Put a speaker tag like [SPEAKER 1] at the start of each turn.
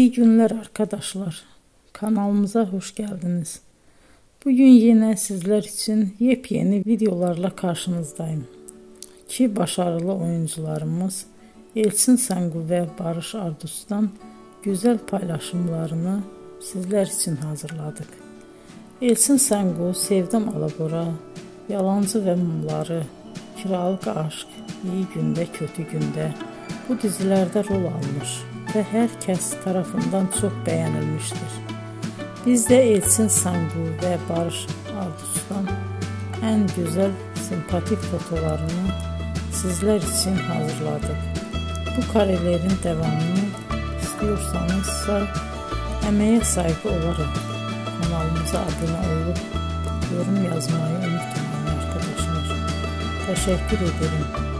[SPEAKER 1] İyi günler arkadaşlar. Kanalımıza hoş geldiniz. Bugün yine sizler için yepyeni videolarla karşınızdayım. İki başarılı oyuncularımız Elçin Sangu ve Barış Ardus'tan güzel paylaşımlarını sizler için hazırladık. Elçin Sangu, Sevdim Alabora, Yalancı ve Mumları, Kiralık Aşk, İyi Günde Kötü Günde bu dizilerde rol almış ve herkes tarafından çok beğenilmiştir. Biz de Elçin Sangu ve Barış Ardus'tan en güzel sempatik fotolarını sizler için hazırladık. Bu karelerin devamını istiyorsanızsa emeğe saygı olarak kanalımıza abone olup yorum yazmayı unutmayın arkadaşlar. Teşekkür ederim.